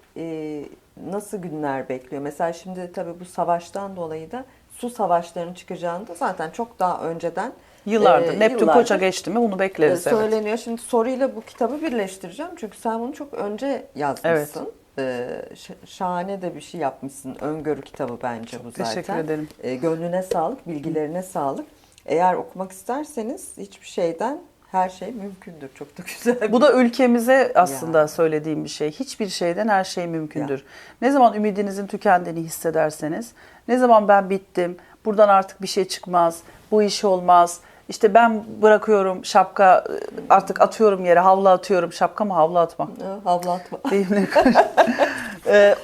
nasıl günler bekliyor? Mesela şimdi tabii bu savaştan dolayı da su savaşlarının çıkacağını da zaten çok daha önceden Yıllardır. Neptün Koç'a geçti mi bunu bekleriz. Söyleniyor. Evet. Şimdi soruyla bu kitabı birleştireceğim. Çünkü sen bunu çok önce yazmışsın. Şahane de bir şey yapmışsın. Öngörü kitabı bence bu zaten. Teşekkür ederim. Gönlüne sağlık, bilgilerine sağlık. Eğer okumak isterseniz hiçbir şeyden her şey mümkündür. Çok da güzel. Bu da ülkemize aslında söylediğim bir şey. Hiçbir şeyden her şey mümkündür. Ne zaman ümidinizin tükendiğini hissederseniz, ne zaman ben bittim, buradan artık bir şey çıkmaz, bu iş olmaz, İşte ben bırakıyorum şapka, artık atıyorum yere, havlu atıyorum. Şapka mı havlu atma? Havlu atma. Değil mi?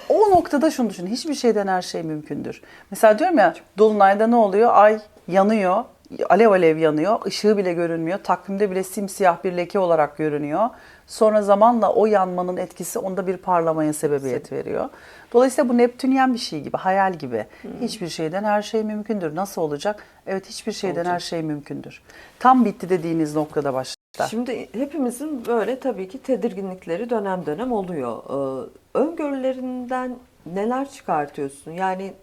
O noktada şunu düşünün. Hiçbir şeyden her şey mümkündür. Mesela diyorum ya Dolunay'da ne oluyor? Ay yanıyor. Alev alev yanıyor. Işığı bile görünmüyor. Takvimde bile simsiyah bir leke olarak görünüyor. Sonra zamanla o yanmanın etkisi onda bir parlamaya sebebiyet veriyor. Dolayısıyla bu Neptünyen bir şey gibi, hayal gibi. Hiçbir şeyden her şey mümkündür. Nasıl olacak? Evet, hiçbir şeyden her şey mümkündür. Tam bitti dediğiniz noktada başlar. Şimdi hepimizin böyle tabii ki tedirginlikleri dönem dönem oluyor. Öngörülerinden neler çıkartıyorsun? Yani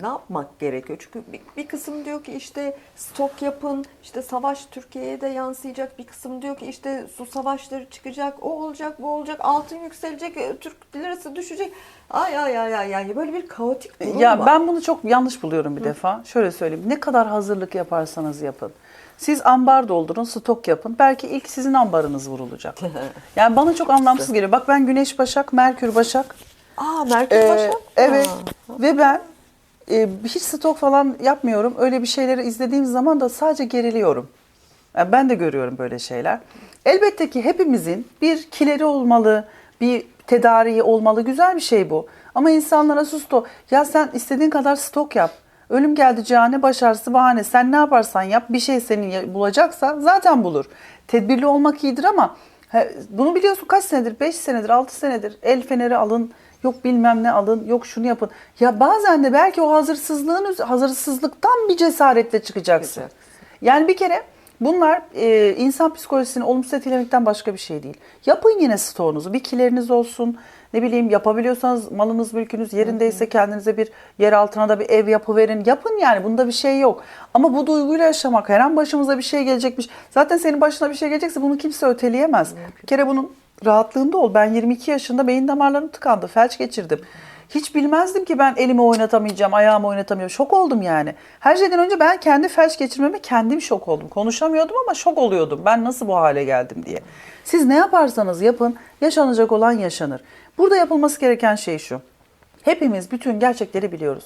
ne yapmak gerekiyor? Çünkü bir kısım diyor ki işte stok yapın, işte savaş Türkiye'ye de yansıyacak. Bir kısım diyor ki işte su savaşları çıkacak, o olacak, bu olacak, altın yükselecek, Türk lirası düşecek. Ay böyle bir kaotik durum var. Ben bunu çok yanlış buluyorum bir defa. Şöyle söyleyeyim. Ne kadar hazırlık yaparsanız yapın. Siz ambar doldurun, stok yapın. Belki ilk sizin ambarınız vurulacak. Yani bana çok anlamsız geliyor. Bak ben Güneş Başak, Merkür Başak. Merkür Başak. Evet. Ve ben hiç stok falan yapmıyorum. Öyle bir şeyleri izlediğim zaman da sadece geriliyorum. Yani ben de görüyorum böyle şeyler. Elbette ki hepimizin bir kileri olmalı, bir tedariği olmalı. Güzel bir şey bu. Ama insanlara ya sen istediğin kadar stok yap. Ölüm geldi cihane başarısı bahane. Sen ne yaparsan yap bir şey seni bulacaksa zaten bulur. Tedbirli olmak iyidir ama bunu biliyorsun kaç senedir? 5 senedir, 6 senedir. El feneri alın. Yok bilmem ne alın, yok şunu yapın. Ya bazen de belki o hazırsızlıktan bir cesaretle çıkacaksın. Yani bir kere bunlar insan psikolojisini olumsuz etkilemekten başka bir şey değil. Yapın yine stoğunuzu, bir kileriniz olsun. Ne bileyim, yapabiliyorsanız malınız mülkünüz yerindeyse kendinize bir yer altına da bir ev yapıverin. Yapın yani, bunda bir şey yok. Ama bu duyguyla yaşamak, her an başımıza bir şey gelecekmiş. Zaten senin başına bir şey gelecekse bunu kimse öteleyemez. Bir kere bunun rahatlığında ol. Ben 22 yaşında beyin damarlarım tıkandı, felç geçirdim. Hiç bilmezdim ki ben elimi oynatamayacağım, ayağımı oynatamayacağım. Şok oldum yani. Her şeyden önce ben kendi felç geçirmeme kendim şok oldum. Konuşamıyordum ama şok oluyordum. Ben nasıl bu hale geldim diye. Siz ne yaparsanız yapın, yaşanacak olan yaşanır. Burada yapılması gereken şey şu. Hepimiz bütün gerçekleri biliyoruz.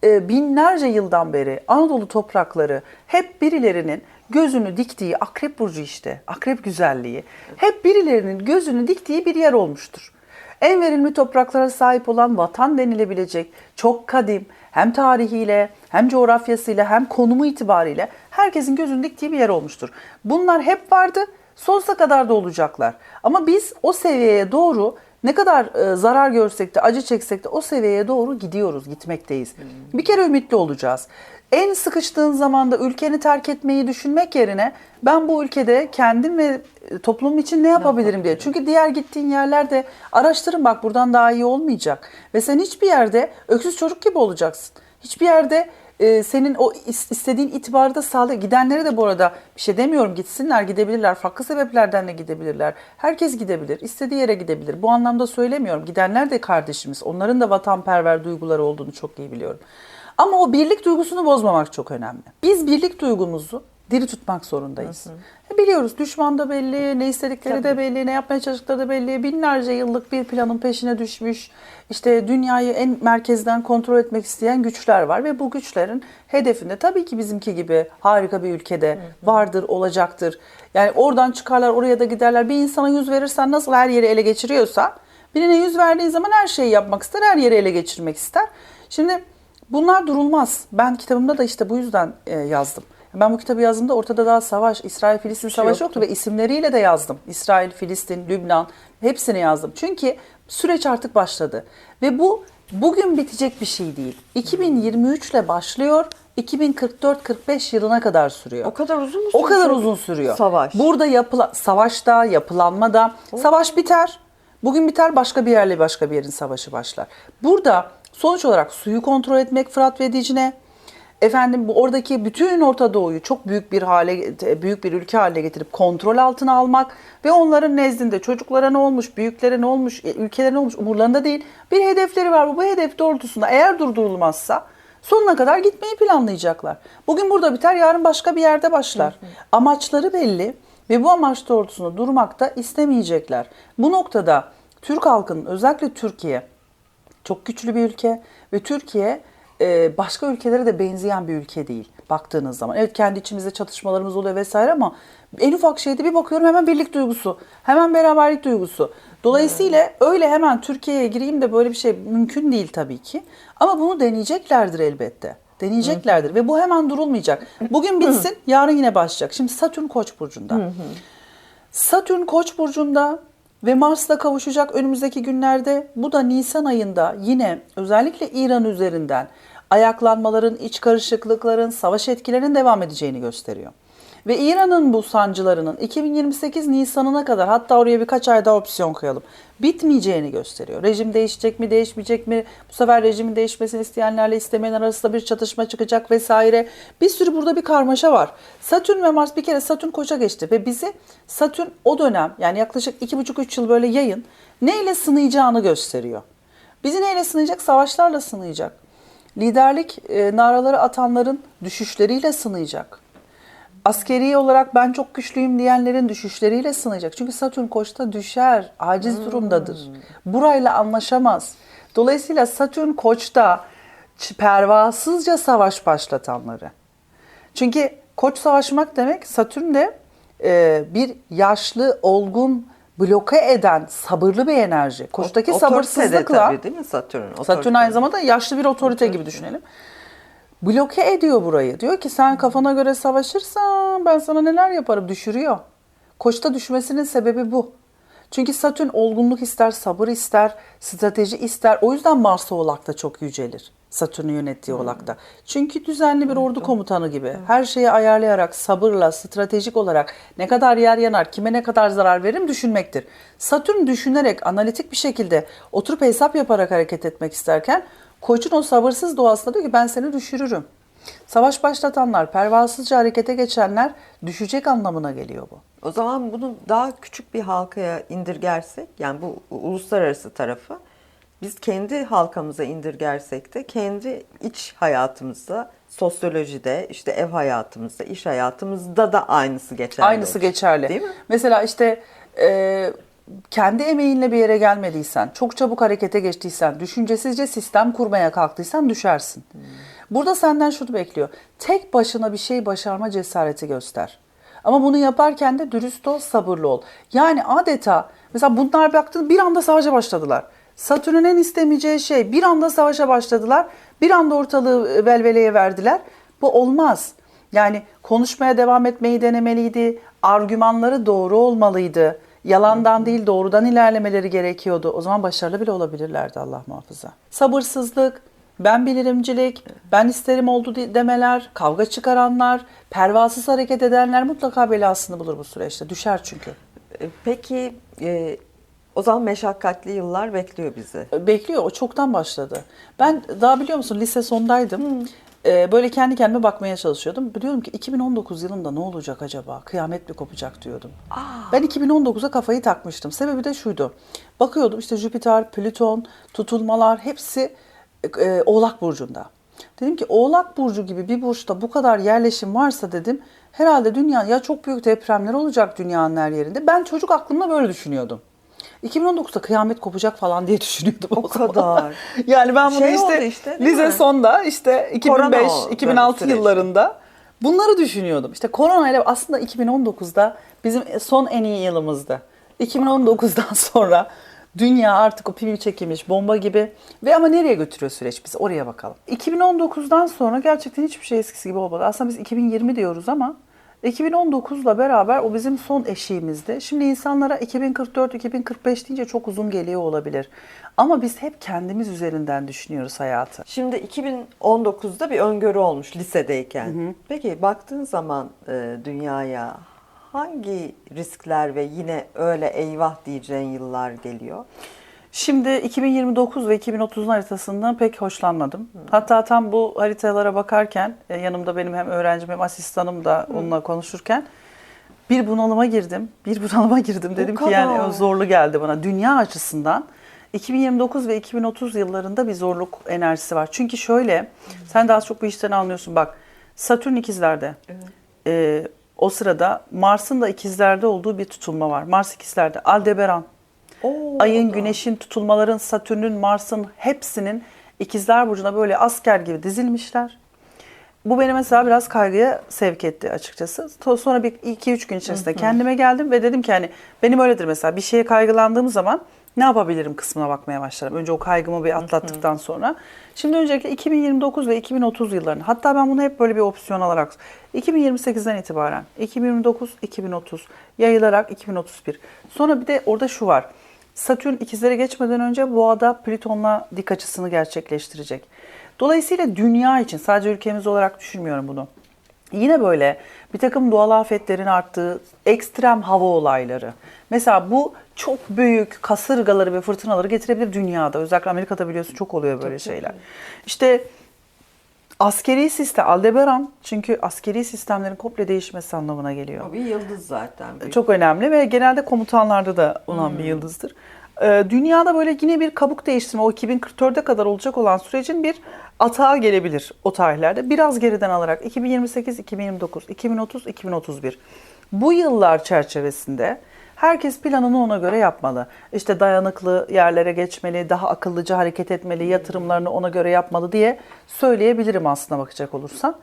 Binlerce yıldan beri Anadolu toprakları hep birilerinin gözünü diktiği, Akrep burcu işte, Akrep güzelliği, hep birilerinin gözünü diktiği bir yer olmuştur. En verimli topraklara sahip olan vatan denilebilecek, çok kadim, hem tarihiyle, hem coğrafyasıyla, hem konumu itibariyle herkesin gözünü diktiği bir yer olmuştur. Bunlar hep vardı, sonsuza kadar da olacaklar. Ama biz o seviyeye doğru ne kadar zarar görsek de, acı çeksek de o seviyeye doğru gidiyoruz, gitmekteyiz. Bir kere ümitli olacağız. En sıkıştığın zamanda ülkeni terk etmeyi düşünmek yerine ben bu ülkede kendim ve toplumum için ne yapabilirim diye. Çünkü diğer gittiğin yerlerde araştırın, bak buradan daha iyi olmayacak. Ve sen hiçbir yerde öksüz çocuk gibi olacaksın. Hiçbir yerde senin o istediğin itibarı da sağlıyor. Gidenlere de bu arada bir şey demiyorum, gitsinler, gidebilirler. Farklı sebeplerden de gidebilirler. Herkes gidebilir, istediği yere gidebilir. Bu anlamda söylemiyorum. Gidenler de kardeşimiz. Onların da vatanperver duyguları olduğunu çok iyi biliyorum. Ama o birlik duygusunu bozmamak çok önemli. Biz birlik duygumuzu diri tutmak zorundayız. Biliyoruz, düşman da belli, ne istedikleri de belli, ne yapmaya çalıştıkları da belli. Binlerce yıllık bir planın peşine düşmüş, işte dünyayı en merkezden kontrol etmek isteyen güçler var. Ve bu güçlerin hedefinde tabii ki bizimki gibi harika bir ülkede vardır, olacaktır. Yani oradan çıkarlar, oraya da giderler. Bir insana yüz verirsen nasıl her yeri ele geçiriyorsa, birine yüz verdiğin zaman her şeyi yapmak ister, her yeri ele geçirmek ister. Şimdi bunlar durulmaz. Ben kitabımda da işte bu yüzden yazdım. Ben bu kitabı yazdığımda ortada daha savaş, İsrail-Filistin savaşı yoktu ve isimleriyle de yazdım. İsrail, Filistin, Lübnan, hepsini yazdım. Çünkü süreç artık başladı. Ve bu bugün bitecek bir şey değil. 2023 ile başlıyor, 2044-45 yılına kadar sürüyor. O kadar uzun mu O sürüyor? kadar uzun sürüyor. Savaş. Burada savaşta, yapılanmada, savaş biter. Bugün biter, başka bir yerle başka bir yerin savaşı başlar. Burada sonuç olarak suyu kontrol etmek Fırat ve Dicle, efendim bu oradaki bütün Orta Doğu'yu çok büyük bir ülke haline getirip kontrol altına almak ve onların nezdinde çocuklara ne olmuş, büyüklere ne olmuş, ülkelere ne olmuş umurlarında değil. Bir hedefleri var. Bu hedef doğrultusunda eğer durdurulmazsa sonuna kadar gitmeyi planlayacaklar. Bugün burada biter, yarın başka bir yerde başlar. Amaçları belli ve bu amaç doğrultusunda durmak da istemeyecekler. Bu noktada Türk halkının, özellikle Türkiye çok güçlü bir ülke ve Türkiye başka ülkelere de benzeyen bir ülke değil baktığınız zaman. Evet, kendi içimizde çatışmalarımız oluyor vesaire ama en ufak şeyde bir bakıyorum hemen birlik duygusu, hemen beraberlik duygusu. Dolayısıyla öyle hemen Türkiye'ye gireyim de böyle bir şey mümkün değil tabii ki. Ama bunu deneyeceklerdir elbette. Deneyeceklerdir ve bu hemen durulmayacak. Bugün bitsin, yarın yine başlayacak. Şimdi Satürn Koç burcunda. Satürn Koç burcunda ve Mars'la kavuşacak önümüzdeki günlerde. Bu da Nisan ayında yine özellikle İran üzerinden ayaklanmaların, iç karışıklıkların, savaş etkilerinin devam edeceğini gösteriyor. Ve İran'ın bu sancılarının 2028 Nisan'ına kadar, hatta oraya birkaç ay daha opsiyon koyalım, bitmeyeceğini gösteriyor. Rejim değişecek mi, değişmeyecek mi? Bu sefer rejimin değişmesini isteyenlerle istemeyenler arasında bir çatışma çıkacak vesaire. Bir sürü burada bir karmaşa var. Satürn ve Mars, bir kere Satürn Koç'a geçti ve bizi Satürn o dönem, yani yaklaşık 2,5-3 yıl böyle yayın, neyle sınayacağını gösteriyor. Bizi neyle sınayacak? Savaşlarla sınayacak. Liderlik naraları atanların düşüşleriyle sınayacak. Askeri olarak ben çok güçlüyüm diyenlerin düşüşleriyle sınayacak. Çünkü Satürn Koç'ta düşer, aciz durumdadır. Burayla anlaşamaz. Dolayısıyla Satürn Koç'ta pervasızca savaş başlatanları. Çünkü Koç savaşmak demek, Satürn de bir yaşlı, olgun, bloke eden, sabırlı bir enerji. Koç'taki sabırsızlıkla, tabii değil mi Satürn? Satürn aynı zamanda yaşlı bir otorite gibi düşünelim. Bloke ediyor burayı. Diyor ki sen kafana göre savaşırsan ben sana neler yaparım, düşürüyor. Koç'ta düşmesinin sebebi bu. Çünkü Satürn olgunluk ister, sabır ister, strateji ister. O yüzden Mars Oğlak'ta çok yücelir. Satürn'ün yönettiği Oğlak'ta. Çünkü düzenli bir ordu komutanı gibi. Her şeyi ayarlayarak, sabırla, stratejik olarak ne kadar yer yanar, kime ne kadar zarar veririm düşünmektir. Satürn düşünerek, analitik bir şekilde oturup hesap yaparak hareket etmek isterken Koç'un o sabırsız doğasında diyor ki ben seni düşürürüm. Savaş başlatanlar, pervasızca harekete geçenler düşecek anlamına geliyor bu. O zaman bunu daha küçük bir halkaya indirgersek, yani bu uluslararası tarafı, biz kendi halkamıza indirgersek de kendi iç hayatımızda, sosyolojide, işte ev hayatımızda, iş hayatımızda da aynısı geçerli. Aynısı geçerli. Değil mi? Mesela işte kendi emeğinle bir yere gelmediysen, çok çabuk harekete geçtiysen, düşüncesizce sistem kurmaya kalktıysan düşersin. Burada senden şunu bekliyor. Tek başına bir şey başarma cesareti göster. Ama bunu yaparken de dürüst ol, sabırlı ol. Yani adeta mesela bunlar baktın bir anda savaşa başladılar. Satürn'ün en istemeyeceği şey bir anda savaşa başladılar. Bir anda ortalığı velveleye verdiler. Bu olmaz. Yani konuşmaya devam etmeyi denemeliydi. Argümanları doğru olmalıydı. Yalandan değil doğrudan ilerlemeleri gerekiyordu. O zaman başarılı bile olabilirlerdi Allah muhafaza. Sabırsızlık, ben bilirimcilik, ben isterim oldu demeler, kavga çıkaranlar, pervasız hareket edenler mutlaka belasını bulur bu süreçte. Düşer çünkü. Peki o zaman meşakkatli yıllar bekliyor bizi. Bekliyor. O çoktan başladı. Ben daha biliyor musun lise sondaydım. Böyle kendi kendime bakmaya çalışıyordum. Diyorum ki 2019 yılında ne olacak acaba? Kıyamet mi kopacak diyordum. Ben 2019'a kafayı takmıştım. Sebebi de şuydu. Bakıyordum işte Jüpiter, Plüton, tutulmalar hepsi Oğlak Burcu'nda. Dedim ki Oğlak Burcu gibi bir burçta bu kadar yerleşim varsa dedim herhalde dünya ya çok büyük depremler olacak dünyanın her yerinde. Ben çocuk aklımda böyle düşünüyordum. 2019'da kıyamet kopacak falan diye düşünüyordum o zaman. kadar. Yani ben bunu Şey oldu işte işte, değil lise mi? sonda işte Korona 2005-2006 süreci. yıllarında bunları düşünüyordum. İşte korona ile aslında 2019'da bizim son en iyi yılımızdı. 2019'dan sonra dünya artık o pimi çekilmiş bomba gibi ve ama nereye götürüyor süreç biz oraya bakalım. 2019'dan sonra gerçekten hiçbir şey eskisi gibi olmadı. Aslında biz 2020 diyoruz ama 2019'la beraber o bizim son eşiğimizdi. Şimdi insanlara 2044-2045 deyince çok uzun geliyor olabilir. Ama biz hep kendimiz üzerinden düşünüyoruz hayatı. Şimdi 2019'da bir öngörü olmuş lisedeyken. Peki baktığın zaman dünyaya hangi riskler ve yine öyle eyvah diyeceğin yıllar geliyor? Şimdi 2029 ve 2030'un haritasından pek hoşlanmadım. Hatta tam bu haritalara bakarken yanımda benim hem öğrencim hem asistanım da onunla konuşurken bir bunalıma girdim. Dedim ki yani kadar. zorlu geldi bana. Dünya açısından 2029 ve 2030 yıllarında bir zorluk enerjisi var. Çünkü şöyle sen daha çok bu işten anlıyorsun. Bak Satürn ikizlerde. O sırada Mars'ın da ikizlerde olduğu bir tutulma var. Mars ikizlerde. Aldebaran. Ayın, Güneş'in, tutulmaların, Satürn'ün, Mars'ın hepsinin ikizler burcuna böyle asker gibi dizilmişler. Bu beni mesela biraz kaygıya sevk etti açıkçası. Sonra bir 2-3 gün içerisinde kendime geldim ve dedim ki hani benim öyledir mesela bir şeye kaygılandığım zaman ne yapabilirim kısmına bakmaya başlarım. Önce o kaygımı bir atlattıktan sonra. Şimdi öncelikle 2029 ve 2030 yıllarını hatta ben bunu hep böyle bir opsiyon alarak 2028'den itibaren 2029-2030 yayılarak 2031. Sonra bir de orada şu var. Satürn ikizlere geçmeden önce Boğa'da Plüton'la dik açısını gerçekleştirecek. Dolayısıyla dünya için sadece ülkemiz olarak düşünmüyorum bunu. Yine böyle bir takım doğal afetlerin arttığı ekstrem hava olayları. Mesela bu çok büyük kasırgaları ve fırtınaları getirebilir dünyada. Özellikle Amerika'da biliyorsun çok oluyor böyle şeyler. İşte askeri sistem, Aldebaran çünkü askeri sistemlerin komple değişmesi anlamına geliyor. O bir yıldız zaten. Çok önemli ve genelde komutanlarda da olan bir yıldızdır. Dünyada böyle yine bir kabuk değiştirme, o 2044'e kadar olacak olan sürecin bir atağı gelebilir o tarihlerde. Biraz geriden alarak 2028, 2029, 2030, 2031. Bu yıllar çerçevesinde herkes planını ona göre yapmalı. İşte dayanıklı yerlere geçmeli, daha akıllıca hareket etmeli, yatırımlarını ona göre yapmalı diye söyleyebilirim aslına bakacak olursan.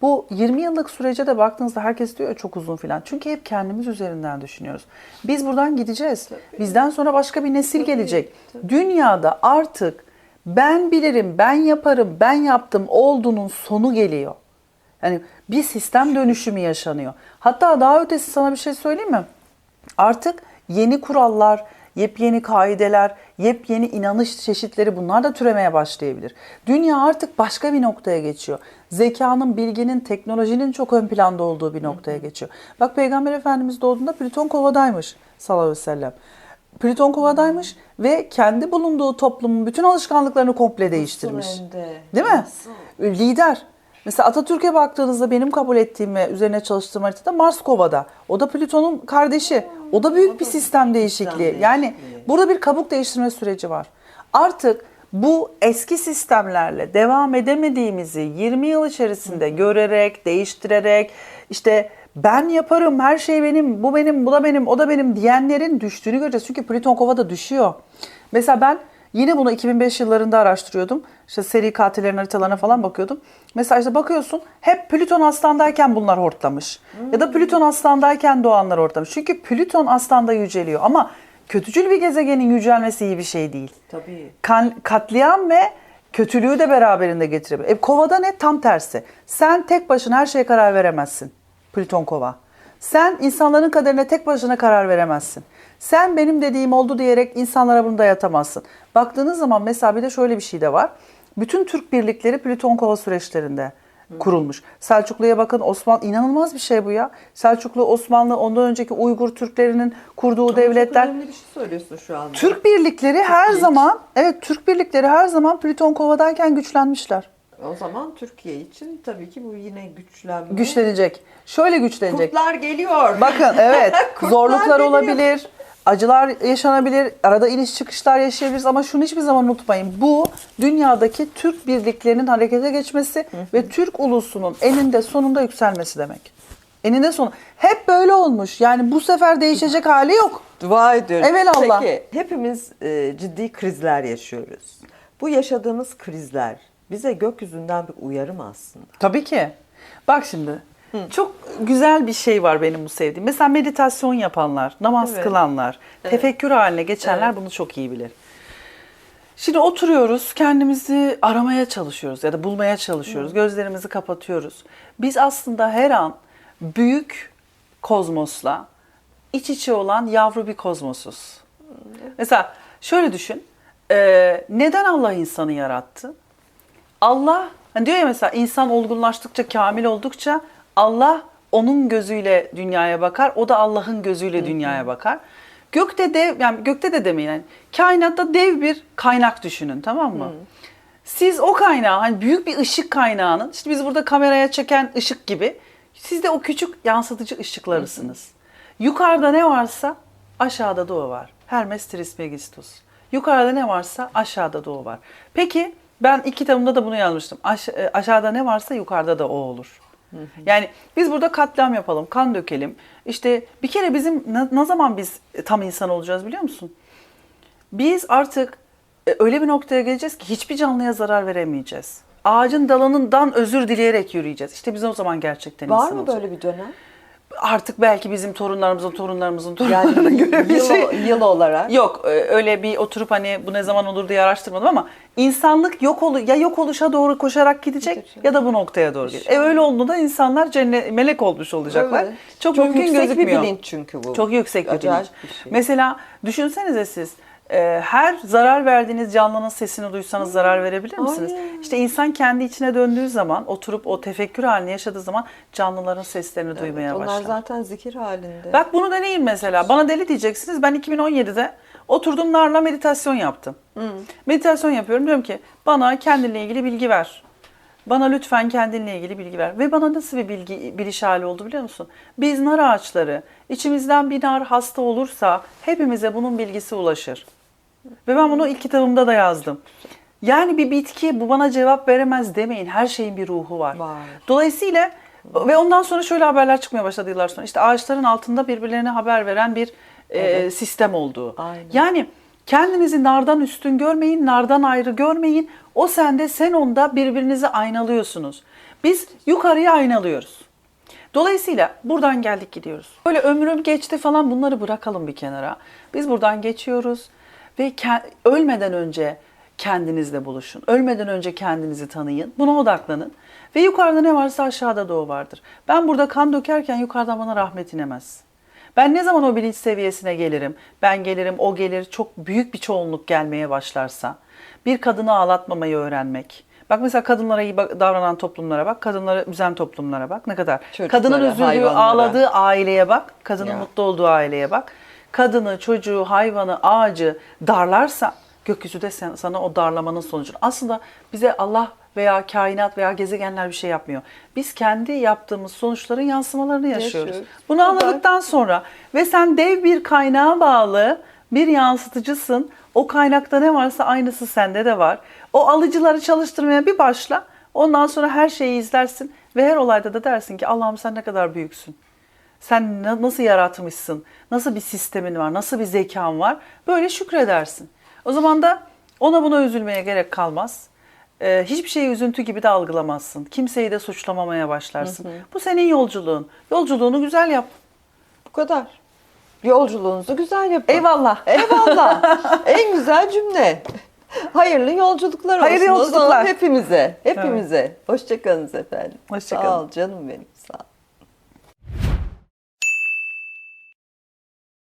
Bu 20 yıllık sürece de baktığınızda herkes diyor ya çok uzun filan. Çünkü hep kendimiz üzerinden düşünüyoruz. Biz buradan gideceğiz. Bizden sonra başka bir nesil gelecek. Dünyada artık ben bilirim, ben yaparım, ben yaptım olduğunun sonu geliyor. Yani bir sistem dönüşümü yaşanıyor. Hatta daha ötesi sana bir şey söyleyeyim mi? Artık yeni kurallar, yepyeni kaideler, yepyeni inanış çeşitleri bunlar da türemeye başlayabilir. Dünya artık başka bir noktaya geçiyor. Zekanın, bilginin, teknolojinin çok ön planda olduğu bir noktaya geçiyor. Bak Peygamber Efendimiz doğduğunda Plüton Kova'daymış sallallahu aleyhi ve sellem. Plüton Kova'daymış ve kendi bulunduğu toplumun bütün alışkanlıklarını komple değiştirmiş. Değil mi? Lider. Mesela Atatürk'e baktığınızda benim kabul ettiğim ve üzerine çalıştığım haritada Mars Kova'da. O da Plüton'un kardeşi. O da büyük bir sistem değişikliği. Yani burada bir kabuk değiştirme süreci var. Artık bu eski sistemlerle devam edemediğimizi 20 yıl içerisinde görerek, değiştirerek, işte ben yaparım, her şey benim, bu benim, bu da benim, o da benim diyenlerin düştüğünü göreceğiz. Çünkü Plüton Kova'da düşüyor. Mesela ben yine bunu 2005 yıllarında araştırıyordum. İşte seri katillerin haritalarına falan bakıyordum. Mesela işte bakıyorsun hep Plüton Aslan'dayken bunlar hortlamış. Ya da Plüton Aslan'dayken doğanlar hortlamış. Çünkü Plüton Aslan'da yüceliyor ama kötücül bir gezegenin yücelmesi iyi bir şey değil. Tabii. Katliam ve kötülüğü de beraberinde getirebilir. Kovada ne? Tam tersi. Sen tek başına her şeye karar veremezsin. Plüton Kova. Sen insanların kaderine tek başına karar veremezsin. Sen benim dediğim oldu diyerek insanlara bunu dayatamazsın. Baktığınız zaman mesela bir de şöyle bir şey de var. Bütün Türk birlikleri Plüton Kova süreçlerinde kurulmuş. Selçuklu'ya bakın, Osmanlı inanılmaz bir şey bu ya. Selçuklu, Osmanlı, ondan önceki Uygur Türklerinin kurduğu devletler. Çok önemli bir şey söylüyorsun şu anda. Türk birlikleri her zaman, evet Türk birlikleri her zaman Plüton Kova'dayken güçlenmişler. O zaman Türkiye için tabii ki bu yine güçlenme. Güçlenecek. Şöyle güçlenecek. Kurtlar geliyor. Bakın evet Kurtlar zorluklar geliyor. olabilir, acılar yaşanabilir, arada iniş çıkışlar yaşayabiliriz ama şunu hiçbir zaman unutmayın. Bu dünyadaki Türk birliklerinin harekete geçmesi ve Türk ulusunun eninde sonunda yükselmesi demek. Eninde sonu. Hep böyle olmuş. Yani bu sefer değişecek hali yok. Dua ediyoruz. Evelallah. Peki hepimiz ciddi krizler yaşıyoruz. Bu yaşadığımız krizler bize gökyüzünden bir uyarı mı aslında? Tabii ki. Bak şimdi. Çok güzel bir şey var benim bu sevdiğim. Mesela meditasyon yapanlar, namaz Evet. kılanlar, tefekkür haline geçenler bunu çok iyi bilir. Şimdi oturuyoruz, kendimizi aramaya çalışıyoruz ya da bulmaya çalışıyoruz. Gözlerimizi kapatıyoruz. Biz aslında her an büyük kozmosla iç içe olan yavru bir kozmosuz. Mesela şöyle düşün. Neden Allah insanı yarattı? Allah, hani diyor ya mesela insan olgunlaştıkça, kamil oldukça Allah onun gözüyle dünyaya bakar, o da Allah'ın gözüyle dünyaya bakar. Gökte dev, yani gökte de demeyin, yani kainatta dev bir kaynak düşünün, tamam mı? Siz o kaynağı, hani büyük bir ışık kaynağının, işte biz burada kameraya çeken ışık gibi, siz de o küçük yansıtıcı ışıklarısınız. Yukarıda ne varsa aşağıda da o var. Hermes Trismegistus. Yukarıda ne varsa aşağıda da o var. Peki ben ilk kitabımda da bunu yazmıştım. Aşağıda ne varsa yukarıda da o olur. Yani biz burada katliam yapalım, kan dökelim. İşte bir kere bizim ne zaman biz tam insan olacağız biliyor musun? Biz artık öyle bir noktaya geleceğiz ki hiçbir canlıya zarar veremeyeceğiz. Ağacın dalından özür dileyerek yürüyeceğiz. İşte biz o zaman gerçekten Var insan mı olacağız. böyle bir dönem? Artık belki bizim torunlarımızın Yani göre bir şey. yıl olarak. Yok öyle bir oturup hani bu ne zaman olur diye araştırmadım ama insanlık yok oluşa doğru koşarak gidecek ya da bu noktaya doğru gidecek. Öyle olduğunda insanlar melek olmuş olacaklar. Evet. Çok Çok mümkün yüksek gözükmüyor. bir bilinç çünkü bu. Çok yüksek bir Acayip bilinç. bir şey. Mesela düşünsenize siz her zarar verdiğiniz canlının sesini duysanız zarar verebilir misiniz? Aynen. İşte insan kendi içine döndüğü zaman, oturup o tefekkür halini yaşadığı zaman canlıların seslerini duymaya Onlar başlar. zaten zikir halinde. Bak bunu deneyin mesela. Bana deli diyeceksiniz. Ben 2017'de oturdum narla meditasyon yaptım. Meditasyon yapıyorum. Diyorum ki bana kendinle ilgili bilgi ver. Bana lütfen kendinle ilgili bilgi ver. Ve bana nasıl bir biliş hali oldu biliyor musun? Biz nar ağaçları, içimizden bir nar hasta olursa hepimize bunun bilgisi ulaşır. Ve ben bunu ilk kitabımda da yazdım. Yani bir bitki bu bana cevap veremez demeyin. Her şeyin bir ruhu var. Var. Dolayısıyla ve ondan sonra şöyle haberler çıkmaya başladı yıllar sonra. İşte ağaçların altında birbirlerine haber veren bir sistem olduğu. Aynen. Yani kendinizi nardan üstün görmeyin, nardan ayrı görmeyin. O sende, sen onda, birbirinizi aynalıyorsunuz. Biz yukarıya aynalıyoruz. Dolayısıyla buradan geldik gidiyoruz. Böyle ömrüm geçti falan bunları bırakalım bir kenara. Biz buradan geçiyoruz ve ölmeden önce kendinizle buluşun. Ölmeden önce kendinizi tanıyın. Buna odaklanın. Ve yukarıda ne varsa aşağıda da o vardır. Ben burada kan dökerken yukarıdan bana rahmet inemez. Ben ne zaman o bilinç seviyesine gelirim? Ben gelirim, o gelir, çok büyük bir çoğunluk gelmeye başlarsa. Bir kadını ağlatmamayı öğrenmek. Bak mesela kadınlara iyi davranan toplumlara bak, kadınları üzen toplumlara bak. Ne kadar. Çocuklara, Kadının üzüldüğü, hayvanlara. ağladığı aileye bak, kadının Ya. mutlu olduğu aileye bak. Kadını, çocuğu, hayvanı, ağacı darlarsa gökyüzü de sana o darlamanın sonucu. Aslında bize Allah veya kainat veya gezegenler bir şey yapmıyor. Biz kendi yaptığımız sonuçların yansımalarını yaşıyoruz. Yaşıyoruz. Bunu Bu kadar. anladıktan sonra ve sen dev bir kaynağa bağlı bir yansıtıcısın. O kaynakta ne varsa aynısı sende de var. O alıcıları çalıştırmaya bir başla. Ondan sonra her şeyi izlersin ve her olayda da dersin ki Allah'ım sen ne kadar büyüksün. Sen nasıl yaratmışsın? Nasıl bir sistemin var? Nasıl bir zekan var? Böyle şükredersin. O zaman da ona buna üzülmeye gerek kalmaz. Hiçbir şeyi üzüntü gibi de algılamazsın. Kimseyi de suçlamamaya başlarsın. Bu senin yolculuğun. Yolculuğunu güzel yap. Bu kadar. Yolculuğunuzu güzel yapın. Eyvallah. Eyvallah. En güzel cümle. Hayırlı yolculuklar olsun. Hayırlı O zaman yolculuklar. hepimize. Hepimize. Hoşça kalınız efendim. Hoşça Sağ kalın. ol canım benim.